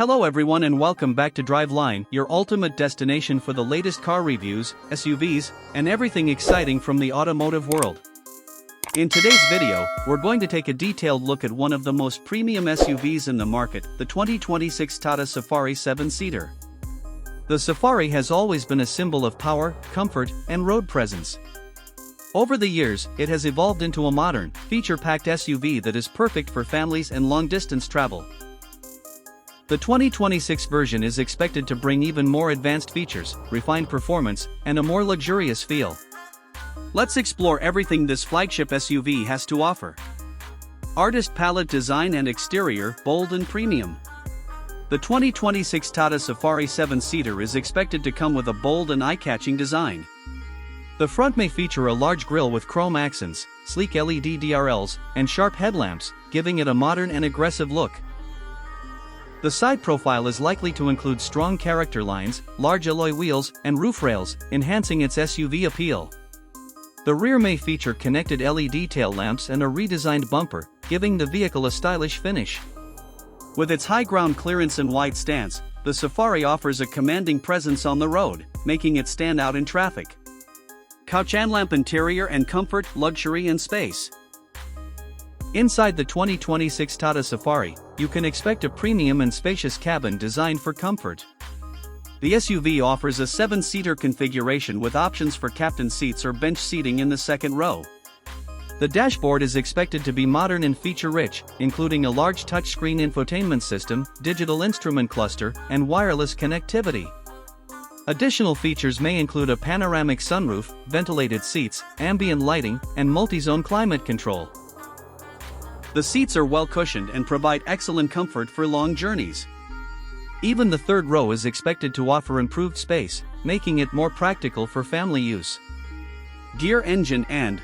Hello everyone and welcome back to Driveline, your ultimate destination for the latest car reviews, SUVs, and everything exciting from the automotive world. In today's video, we're going to take a detailed look at one of the most premium SUVs in the market, the 2026 Tata Safari 7-seater. The Safari has always been a symbol of power, comfort, and road presence. Over the years, it has evolved into a modern, feature-packed SUV that is perfect for families and long-distance travel. The 2026 version is expected to bring even more advanced features, refined performance, and a more luxurious feel. Let's explore everything this flagship SUV has to offer. Artist palette design and exterior, bold and premium. The 2026 Tata Safari 7-seater is expected to come with a bold and eye-catching design. The front may feature a large grille with chrome accents, sleek LED DRLs, and sharp headlamps, giving it a modern and aggressive look. The side profile is likely to include strong character lines, large alloy wheels, and roof rails, enhancing its SUV appeal. The rear may feature connected LED tail lamps and a redesigned bumper, giving the vehicle a stylish finish. With its high ground clearance and wide stance, the Safari offers a commanding presence on the road, making it stand out in traffic. Couch and lamp interior and comfort, luxury and space. Inside the 2026 Tata Safari, you can expect a premium and spacious cabin designed for comfort. The SUV offers a 7-seater configuration with options for captain seats or bench seating in the second row. The dashboard is expected to be modern and feature-rich, including a large touchscreen infotainment system, digital instrument cluster, and wireless connectivity. Additional features may include a panoramic sunroof, ventilated seats, ambient lighting, and multi-zone climate control. The seats are well cushioned and provide excellent comfort for long journeys. Even the third row is expected to offer improved space, making it more practical for family use. Gear engine and